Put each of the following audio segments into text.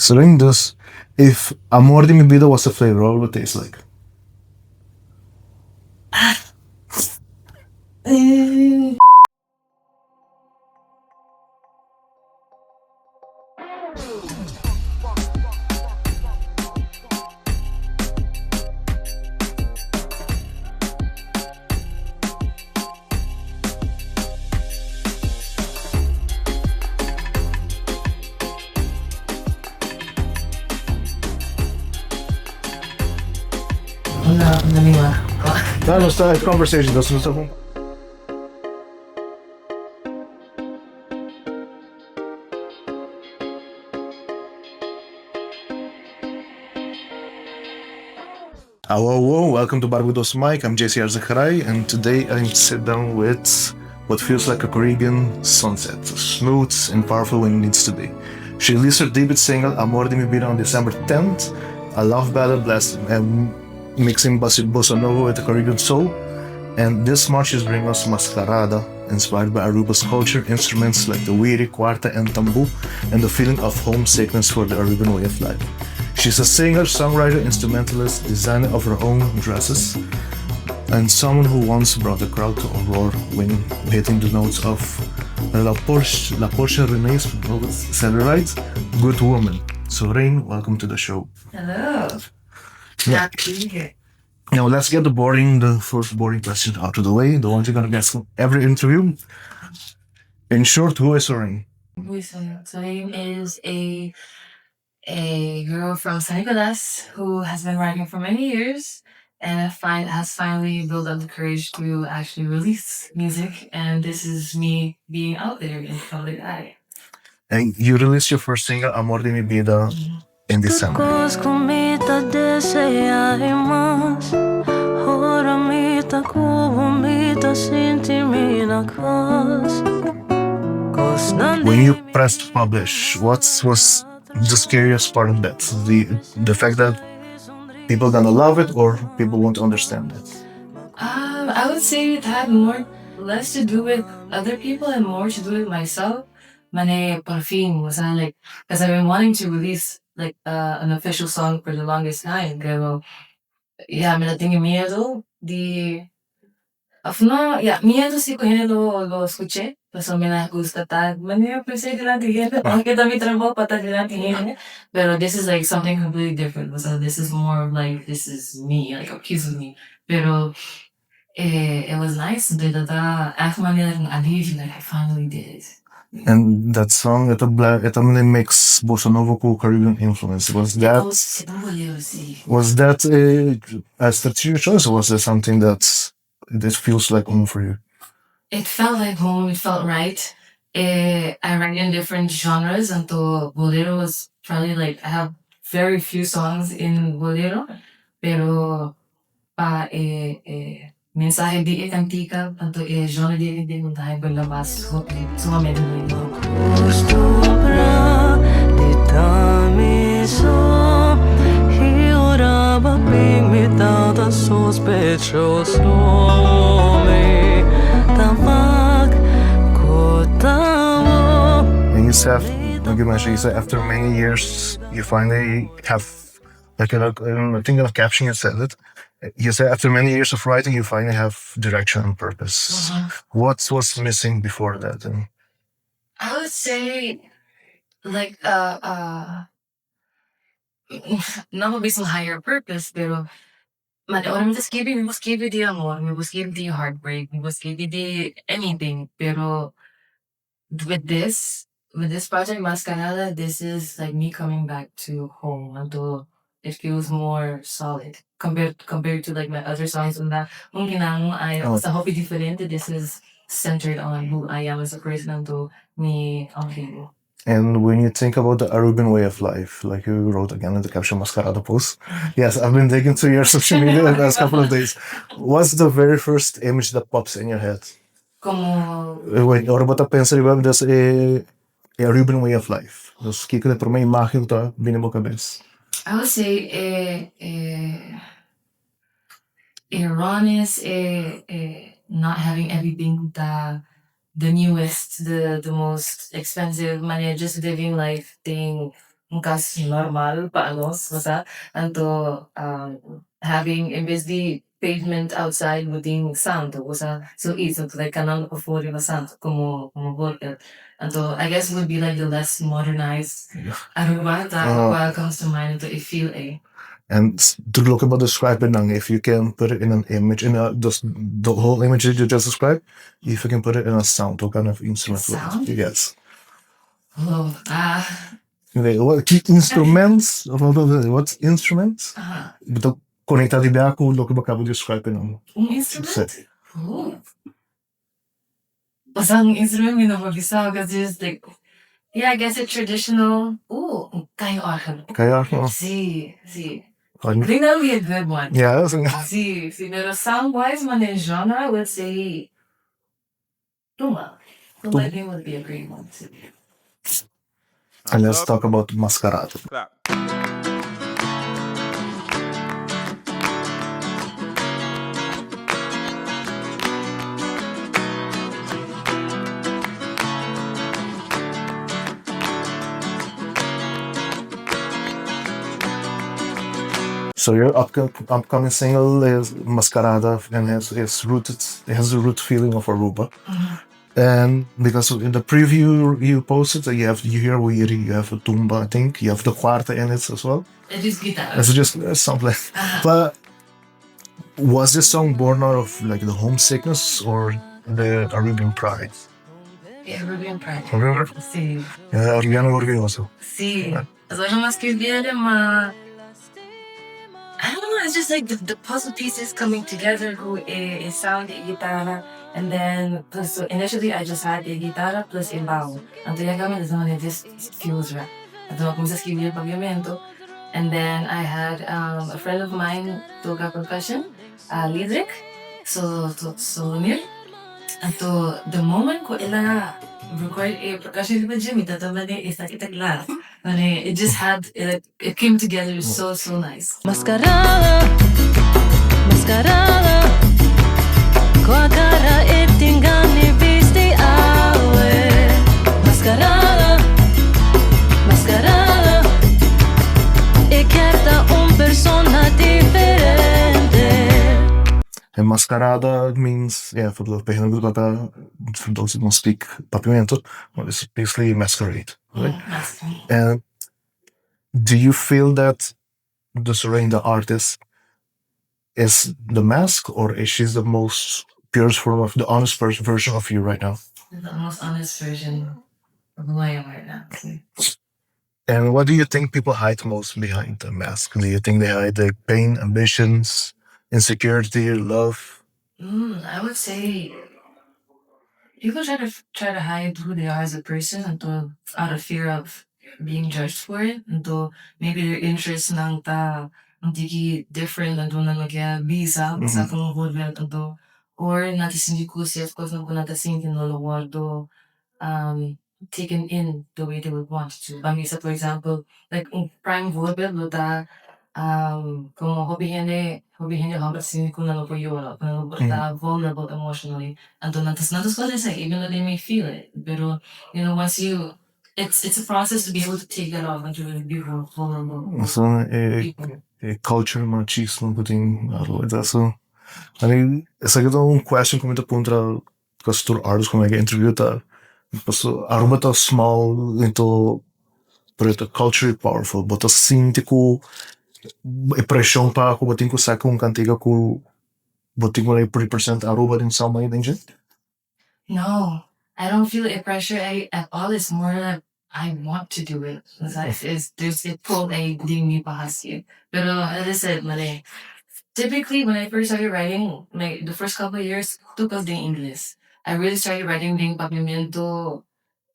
So then this, if Amor de mi vida was a flavor, what would it taste like? Eh, Wala akong naliwa. No, start conversation. That's what's up. Hello, hello, welcome to Barbudos Mike. I'm JC Arzacharay, and today I'm sit down with what feels like a Caribbean sunset, smooth and powerful when it needs to be. She released her debut single Amor de mi vida on December 10th, a love ballad blast mixing bossa nova with the Caribbean soul. And this March is bringing us Mascarada, inspired by Aruba's culture, instruments like the wiri, cuarta, and tambu, and the feeling of homesickness for the Aruban way of life. She's a singer, songwriter, instrumentalist, designer of her own dresses, and someone who once brought the crowd to a roar when hitting the notes of La Porsche Renée's Cellulite, Good Woman. So, Rain, welcome to the show. Hello. Yeah. Happy to be here. Now, let's get the first boring question out of the way, the ones you're gonna get from every interview. In short, who is Rain? Soleim is a girl from San Nicolas who has been writing for many years and has finally built up the courage to actually release music. And this is me being out there in the public eye. And you released your first single, Amor de mi vida, in December. When you pressed publish, what was the scariest part of that? The fact that people gonna love it or people won't understand it? I would say it had less to do with other people and more to do with myself. Mane parfim was like, because I've been wanting to release like an official song for the longest time. Pero yeah, me la tengo miedo di afno, yeah, miedo si ko lo escuché. Pues me la gusta tal. Mane pensé que la tingin, aunque también trabajo para la tingin. Pero this is like something completely different. So this is more of like, this is me, like a piece of me. Pero it was nice. After my alivio, like I finally did it. And that song, it only makes bossa nova cool Caribbean influence. Was that a strategic choice, or was it something that feels like home for you? It felt like home. It felt right. I write in different genres, and to bolero was probably like I have very few songs in bolero, pero mensaje di antica, tanto genre di untahay ko labas sumamente no. And you said, like you mentioned, you said after many years, you finally have, like, I think of caption you said it. You said after many years of writing, you finally have direction and purpose. What was missing before that? And I would say like not based on higher purpose, pero we must give you the amor, we must give you the heartbreak, we must give you the anything. Pero with this project Mascarada, this is like me coming back to home until it feels more solid compared to like my other songs on that. Kung ginang ay sa hobby diferente, this is centered on who I am as a person until me ang And when you think about the Aruban way of life, like you wrote again in the caption Mascarada post, yes, I've been digging through your social media the last couple of days. What's the very first image that pops in your head? Como When or about pensa ba das a Aruban way of life. Dus kiko na por may imagem ta binimo cabeça. I would say Iran is not having everything the newest, the most expensive money, just living life thing Kas normal paanos basta anto having imbes di pavement outside muting sound basta so easy to like kanang afford yung sound como worker anto I guess would be like the less modernized Aruba that what comes to mind into if feel a And to look about describe it, if you can put it in an image, just the whole image that you just described, if you can put it in a sound, what kind of instrument? Sound? Yes. oh What instruments? What instruments? But conectado ideia com o que eu acabo de describe não. instrument? Oh. Basta ang instrument may nababisa because just like yeah, I guess it's traditional. Ooh, kayo akin. Kaya ako. See. I Ano? think that'll be a good one. Yeah, See, pero sound-wise, man, in genre, I would say Tuma. Tuma, I think would be a great one. and let's talk about Masquerade. Clap. So your upcoming single is Mascarada and it has the root feeling of Aruba. And because in the preview you posted, you hear Wiri, you have a tumba, I think, you have the cuarta in it as well. It is guitar. It's just something. But was this song born out of like the homesickness or the Arabian pride? Yeah, Ruby Pride. Remember? See. Yeah, Ariana Orgulloso. See. As long as you get them, I don't know, it's just like the puzzle pieces coming together who a sound, a guitarra, and then plus so initially I just had a guitarra plus a bow. Ang kami is naman it just feels right. At kung sa skill yung pagamento. And then I had a friend of mine toca percussion, Lidrick. So Lumir. And to the moment ko ila record a percussion with Jimmy, tatamani is nakitagla. It just had it came together so nice. Mascarada, com a cara e te engane viste awe. Mascarada, e quer persona diferente. And Mascarada means, for those who don't speak Papiamento, well, it's basically masquerade, right? And do you feel that the Serene, the artist, is the mask, or is she the most purest form of the honest version of you right now? The most honest version of who I am right now. And what do you think people hide most behind the mask? Do you think they hide their pain, ambitions, insecurity, love? I would say people try to hide who they are as a person until out of fear of being judged for it. Until maybe their interests nang tiki different until na visa sa kung movement until or natin hindi ko siya of course nang natin tinuluwardo taken in the way they would want to. Bangisa, for example, like prime movement luta kung hobihin niya hampasin kung nalo po yun, kung vulnerable emotionally. Anto nantas ko rin sa even though they may feel it. Pero, once it's a process to be able to take that off and to be vulnerable. So, a culture machismo puting aro. So, essa aqui é question como ito punta kasi tur artists como interview ta. So, aruba ta small into pero ito culturally powerful. But ta sinti ko pressão pa ako bating ko sa kung kantiga ko bating ko na 3% aruba din sa mga din. No, I don't feel a pressure at all. It's more like I want to do it. There's a pull a ding me pahasya. Pero as I said, mali. Typically, when I first started writing, the first couple of years, took us the English. I really started writing Ding Papiamento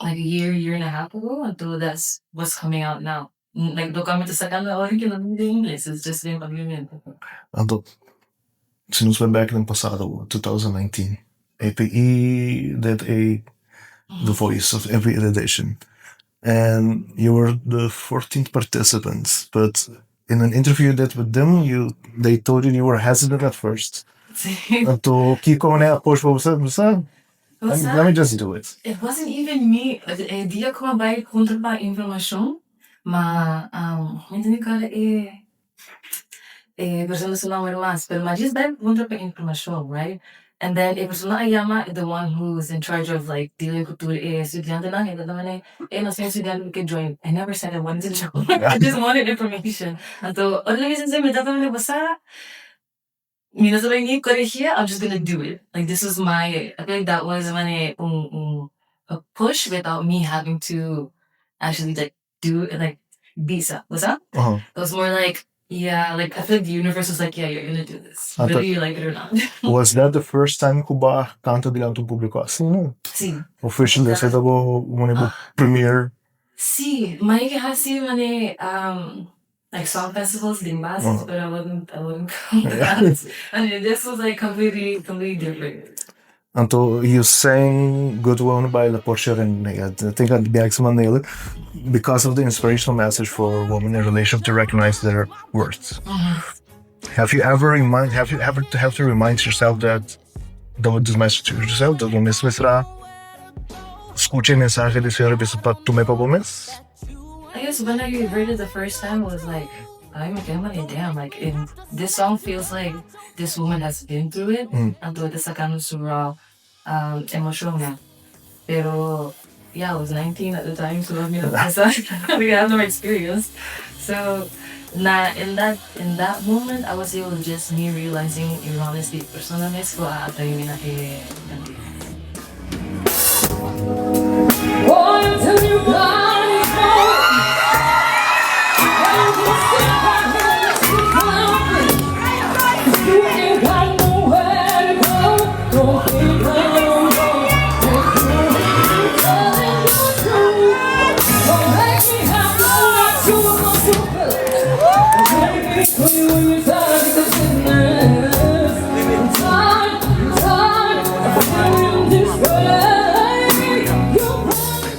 like a year and a half ago until that's what's coming out now. Like, do kami to sa kanya, yung English. It's just Ding Papiamento. Anto, since way back in pasado, 2019, APE did the voice of every edition. And you were the 14th participant, but in an interview that with them, they told you were hesitant at first. To keep going out, push what was that? Let me just do it. It wasn't even me. The idea ko ba kontra pa information. hindi ko persona sumama mas, pero just dahil punta pa informasyon, right? And then, persona ayama, the one who's in charge of like dealing with estudyante lang, ito naman no, since estudyante we could join. I never said I wanted to join. I just wanted information. Ato, ano lang yung may dapat na basa, minasabay ko here, I'm just gonna do it. Like, this was I feel like that was a push without me having to actually like do it, like, visa. What's up? Uh-huh. It was more like, yeah, like, I feel like the universe was like, yeah, you're gonna do this. Whether you like it or not. Was that the first time ko ba kanto bilang itong publiko? Sino? Sí. Officially, sa ito ko muna mo premiere. Sí, may kasi like song festivals din ba? But I wouldn't come. And this was like completely different. Anto, you sang Good One by La Porsche and I think I'd be nail it because of the inspirational message for women in relationship to recognize their worth. Have you ever have to remind yourself that this message to yourself that when this escuche mensaje de ser para tu me pagomes? I guess when I heard it the first time was like, I'm like, damn, like this song feels like this woman has been through it. Anto ito sa kanong sura emosyon na. Pero yeah, I was 19 at the time, so I have no experience. So in that moment, I was able to just me realizing honestly, personally, ko tayo na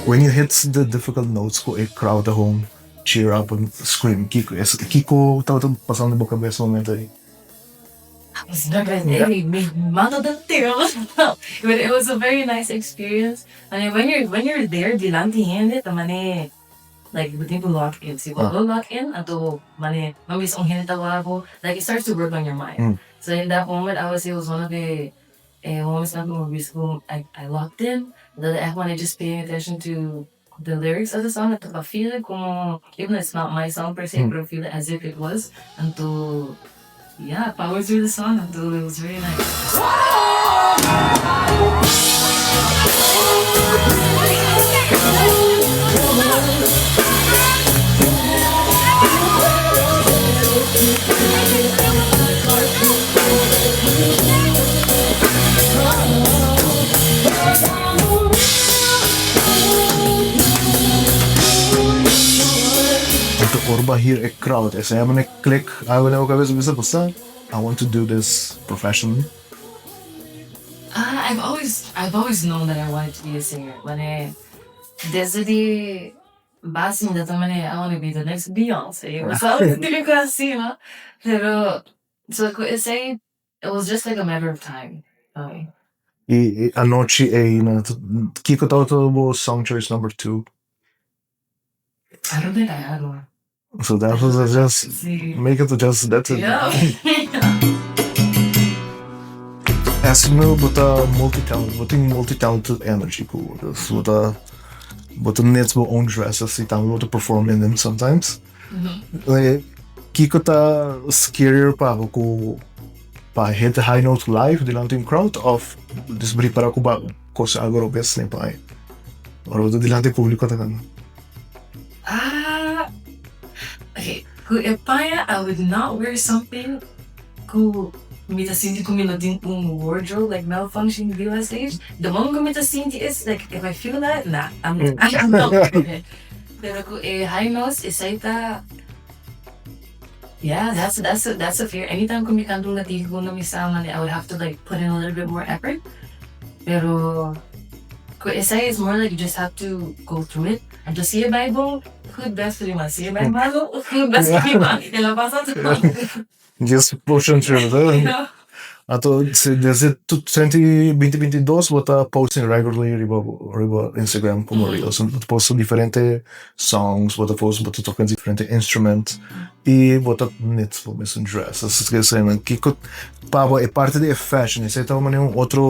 When you hit the difficult notes ko, a crowd at home cheer up and scream. Kiko, tawag pasang na boka best moment ay. I was nervous. But it was a very nice experience. I mean, when you're there, dilantihin it, like the people lock in. So we'll lock in ato mamis ang hinitawa ko. Like it starts to work on your mind. So in that moment, I was one of the moments na I locked in. I just paying attention to the lyrics of the song. At I feel it como, even it's not my song per se, but I feel it as if it was. Until, yeah, power through the song until it was very nice. Orba here a crowd. I say I'm gonna click. I want to do this professionally. I've always known that I wanted to be a singer. Desde the basing that I want to be the next Beyonce. So hindi ko kasi, no? Pero so I say it was just like a matter of time. Anoche Kiko Toto was song choice number 2. I don't think I had one. So that was just make it just that's it. Yeah. As you know, but multi-talented energy cool. But the nets will own dresses, it to perform in them sometimes. Kiko ta scarier pa ako pa hit the high note live dilang yung crowd of this bri para ko ba ko sa agoro best na pa. Or dilang yung publiko ta kan. Okay, kung epaya, I would not wear something kung hindi ko din wardrobe, like malfunction in the stage. The moment is like, if I feel that, nah, I'm not doing it. Pero kung high notes, isaita, yeah, that's a fear. Anytime kung may kantong natigil ko na misama, I would have to like put in a little bit more effort. Pero kung isay is more like you just have to go through it. And to see a Bible, who'd best for you? See a Bible, who'd best for you? Just pushing through it. Ato, desde 2022, vou estar posting regularly riba Instagram como Reels. Vou posto diferentes songs, vou tocar diferentes instrumentos e vou estar net vou mesmo dress. Essas coisas aí, que é parte de fashion. Isso é também outra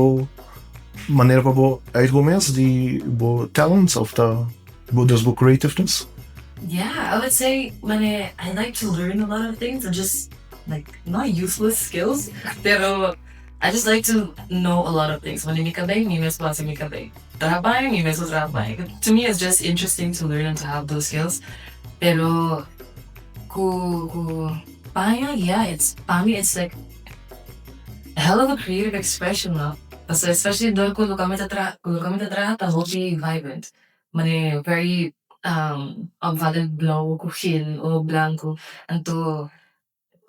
maneira para vou argumentos de talents of the creativeness. Yeah, I would say I like to learn a lot of things and just like not useless skills, pero I just like to know a lot of things. Mane mikabay, mi mes pasa mikabay. Trabaho, mi mes trabaho. To me, it's just interesting to learn and to have those skills. Pero yeah, it's like a hell of a creative expression, no? So especially doon kung kami tatrata, hobby vibrant. Mane very valid blow ko hill o blanco anto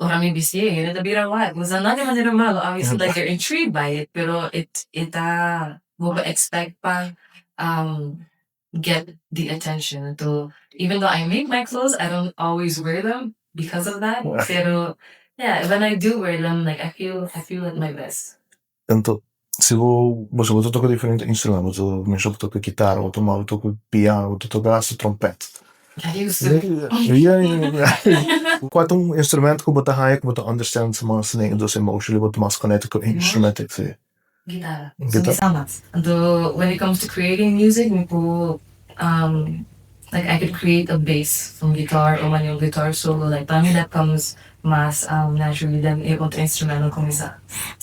orami bisye yun at abira what was not naman malo obviously like you're intrigued by it pero it mo ba expect pa get the attention to even though I make my clothes I don't always wear them because of that pero yeah when I do wear them like I feel at my best. Então, se você toca diferentes instrumentos, você toca guitarra, ou toca piano, ou toca trompete. I used to. Qual é um instrumento que você tem que você understand mais nem dos emotions, você mais conecta com o instrumento que Guitarra. So when it comes to creating music, like I could create a bass from guitar or when yung guitar solo, like para me that comes mas naturally than otro instrumental kung isa.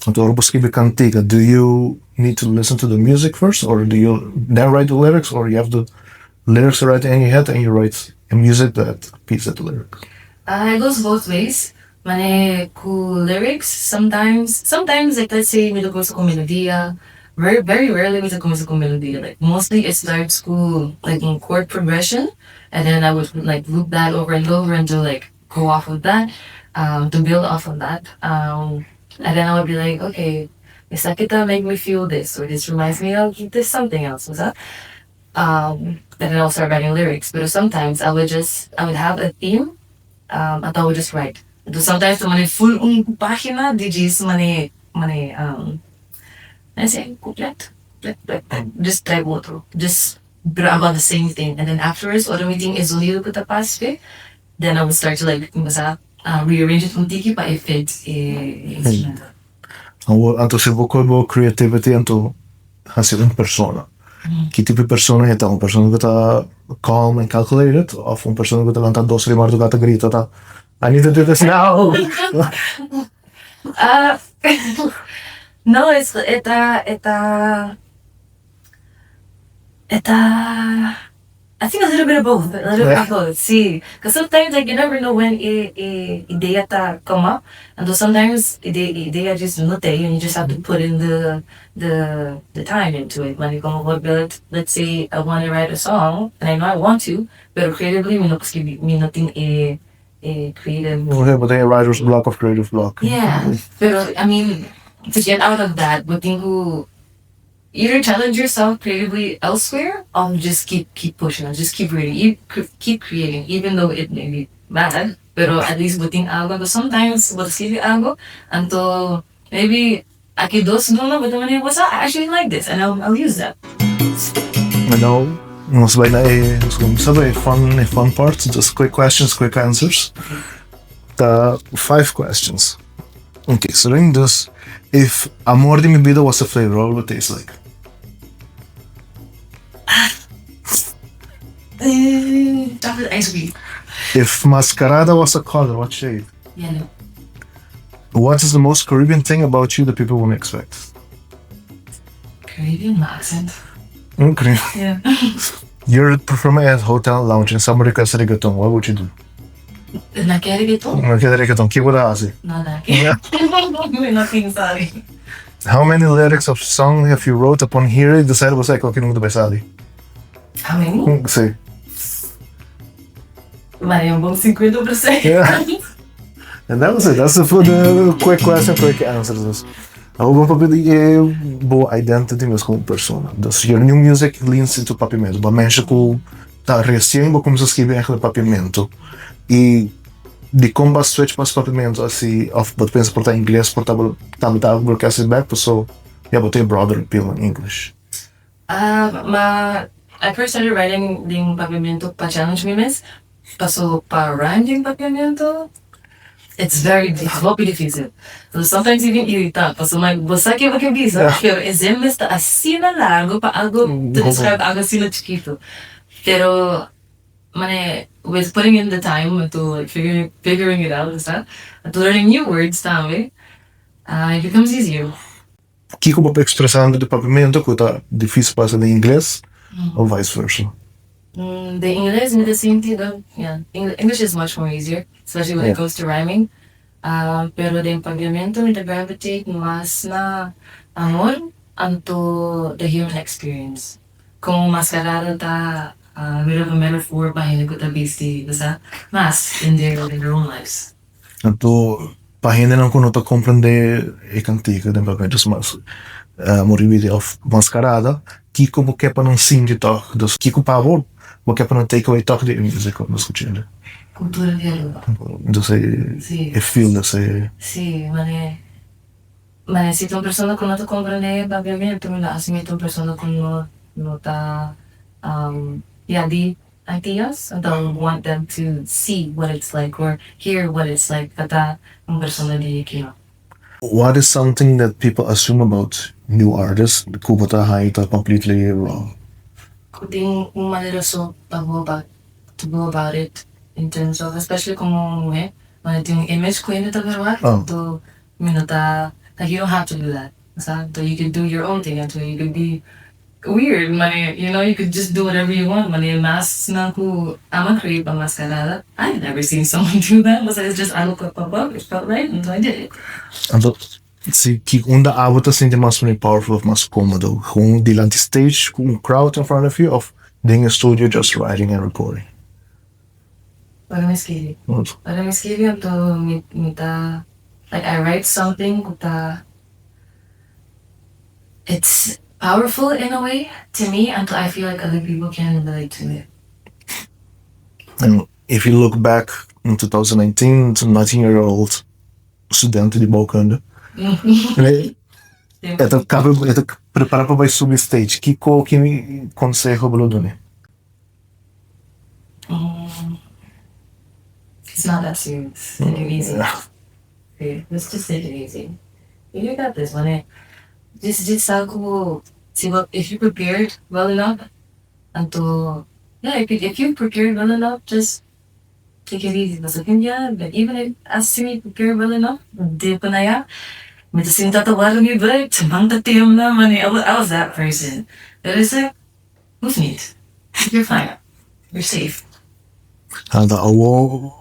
Então, você escreve cantiga, do you need to listen to the music first, or do you then write the lyrics, or you have the lyrics right in your head and you write a music that fits that lyric? It goes both ways. Mane cool lyrics. Sometimes like let's say may gusto ko melodiya. Very very rarely may gusto ko melodiya. Like mostly it starts cool like in chord progression, and then I would like loop that over and over and do like go off of that, to build off of that. And then I would be like, okay, esa kita make me feel this, or this reminds me of this something else. What's that? Then I'll start writing lyrics. But sometimes I would have a theme, at I would just write. So sometimes mane full página, DJs I say couplet, just type otro, just about the same thing. And then afterwards, automating is only ko tapas pe. Then I would start to like rearrange it tiki pa if it's instrumental. Anto se vou creativity anto hasi persona. Que tipo de persona é então? Persona que está calm and calculated, ou uma persona que está cantando doce rimardo que está grita, tá? I need to do this now. No, it's I think a little bit of both. A little bit of both. See, because sometimes like you never know when a idea come up, and though sometimes idea just not there, and you just have to put in the time into it. When you come up with, let's say I want to write a song, and I know I want to, but creatively, me nothing a creative. Okay, but then a writer's block of creative block. Yeah, but I mean, to get out of that, but who either challenge yourself creatively elsewhere, or just keep pushing, or just keep reading, keep creating, even though it may be bad. Pero at least buting algo. But sometimes, what escribe algo, until maybe aquí dos no, but I actually like this, and I'll use that. I know. Mas bem, sabe, fun part, just quick questions, quick answers. 5 questions. Okay, so doing this, if Amor de mi vida was a flavor, what would it taste like? Chocolate ice cream. If mascarada was a color, what shade? Yellow. What is the most Caribbean thing about you that people wouldn't expect? Caribbean accent. Okay. Yeah. You're performing at hotel lounge and somebody requests reggaeton, what would you do? Na quer reggaeton? Okay, reggaeton, que would I say? Nada. Yeah. Nothing, sorry. How many lyrics of song have you wrote upon hearing decided was like, okay, nunca vai sair? How many? Sei. Vai, um bom 50%. Yeah. And that was it. That's the quick question, quick answers. Algum papi é boa identity mesmo como persona. Dus your new music leans into papimento. Ba mexe com tá recém vou começar a escrever aquele papimento. E di comba switch pas pavimento assim, of but pensa portar inglês, portava broadcasting back, so yeah, but a broader appeal in English. I first started writing ding pavimento pa challenge me miss. Paso pa rhyme ding pavimento. It's very difícil. So sometimes even irita. Paso magbasa kayo magkabisa. Pero exemples ta así na largo pa algo to describe algo así na chiquito. Pero with putting in the time to like figuring it out and stuff, to learning new words it becomes easier. Kiko pa expressando de pavimento que tá difícil passar em inglês ou vice versa. The English in the sentido, yeah. English is much more easier, especially when it comes to rhyming. Pero the pavimento me gravitate mas na amor anto the human experience. Kung maskarado ta bit of a metaphor behind the bisti, basta mas in their own lives. Então, para não conota compreender e cantiga de pavimento mas moribide of mascarada, Kiko mo kepa não singe toch, dus Kiko pavor mo kepa não take away toch de music no escuchando. Cultura dele. Dus Sí. feel dat ze Sí, si tu persona que no te comprende pavimento, si tu persona que no ta di ideas, I don't want them to see what it's like or hear what it's like. Kata ang persona di kino. What is something that people assume about new artists? Kubota haita completely wrong. Kuting maleraso to go about it in terms of, especially kung yung image ko yun to minata, like you don't have to do that. So you could do your own thing until you could be weird. You could just do whatever you want. Masks na ko, I'm a create a mascarada. I've never seen someone do that. It's just, I look up above, it felt right, and so I did it. Então, se onda avot assim de mais powerful, mais cômodo, com delante stage, com crowd in front of you, of being a studio just writing and recording. Para me escribir anto mita, like I write something kuta, it's powerful in a way to me until I feel like other people can relate to it. And if you look back in 2019, it's a 19-year-old student de bouwkunde. Ito prepara para subir stage. Que consejo bolo dune? It's not that serious. Take it easy. Okay, let's just take it easy. You got this, Just algo, if you prepared well enough, if you prepared well enough, just take it easy. But even if as me prepared well enough, di pa na ya, may tasin tatawaran mi ba, tamang tatiyam na I was that person. But it's like, who's neat? You're fine. You're safe. And I will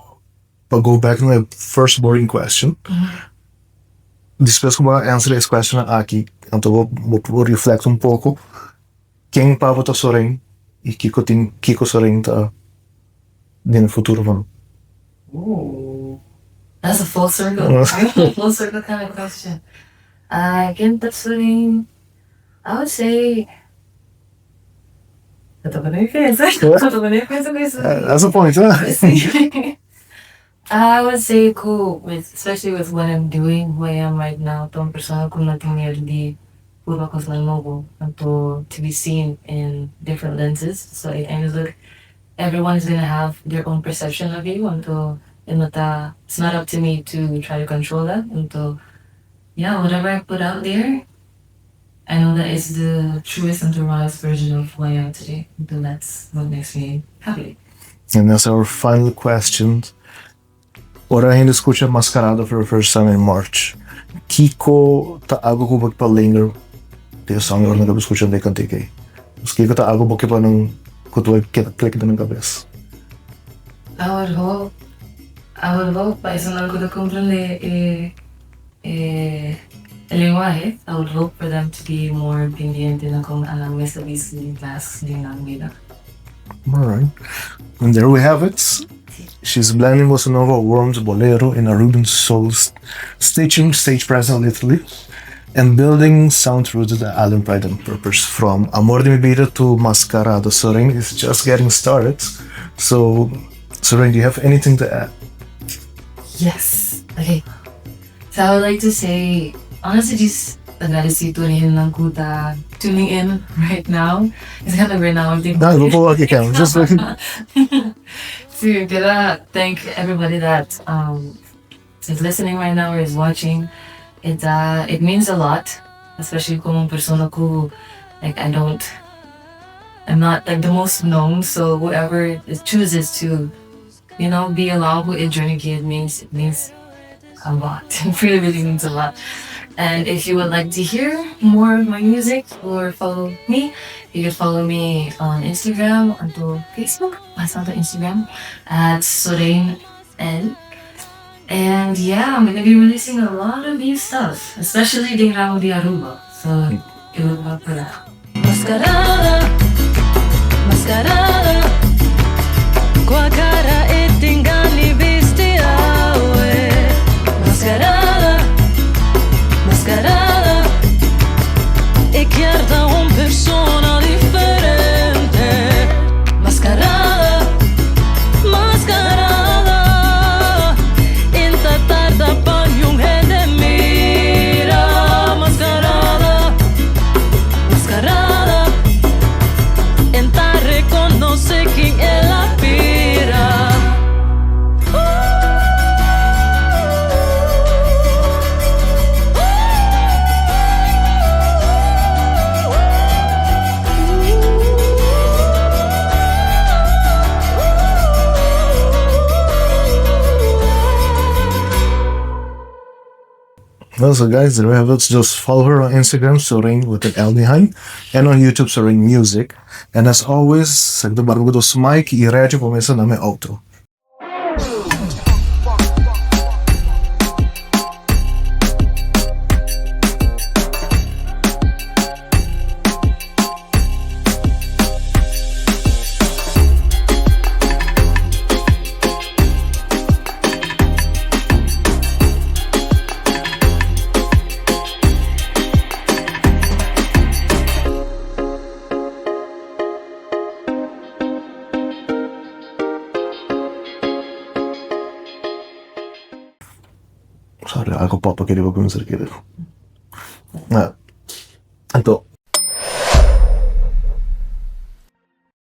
go back to my first boring question. Depois que eu answer esse question aqui, então vou reflect pouco. Quem pava tá sorem e Kiko sorem tá no futuro, mano. Ooh, that's a full circle. Full circle kind of question. Quem tá soreng, I would say. Eu tô nem pensando com isso. That's the point, huh? I would say cool, especially with what I'm doing, who I am right now. Tong persona ko natin di puro ko sa novo to be seen in different lenses. So it ends like everyone is gonna have their own perception of you. It's not up to me to try to control that. Whatever I put out there, I know that it's the truest and the rawest version of who I am today. So that's what makes me happy. And that's our final question. Ora ainda escuta Mascarada for the first time in March. Kiko tá algo ko pa linger the song or nagabis ko siya kantike. Kiko tá algo pa nang kutuwa click na ng kabes. I would hope, pa isang lang ko na comprende el lenguaje, I would hope for them to be more pendiente na kung anong may sabi sa class din ng vida. Alright. And there we have it. She's blending bossa nova, worms, bolero in a Ruben soul, staging stage presence literally, and building sound rooted to Allen Pride and Purpose. From Amor de mi vida to Mascarada, Soreng is just getting started. So, Soreng, do you have anything to add? Yes. Okay. So I would like to say, honestly, just agradecido rin ng kuta tuning in right now. It's kind of right now. I'm thinking. No, before okay, Cam, just like So, gotta thank everybody that is listening right now or is watching. It means a lot, especially kung persona ko, like I'm not like the most known, so whoever chooses to, be along with a journey, it means a lot. It really, really means a lot. And if you would like to hear more of my music or follow me, you can follow me on Instagram, onto Facebook, onto Instagram at Sorain N. And yeah, I'm gonna be releasing a lot of new stuff, especially Ding Ramo di Aruba. So, look out for that. Mascarada, mascarada, com a cara e te engane viste mascarada, mascarada, e quer dar persona diferente. Mascarada, mascarada, inta tarda banho de mira. Mascarada, mascarada, enta reconoce quem ela pira. Also, guys, there we have it. Just follow her on Instagram, Sorain with an L behind, and on YouTube, Sorain Music. And as always, sagdo barbudo sa mic, i-react po mesa na may auto. Sorry, ako papakiri ko kung sarkiri. Ito,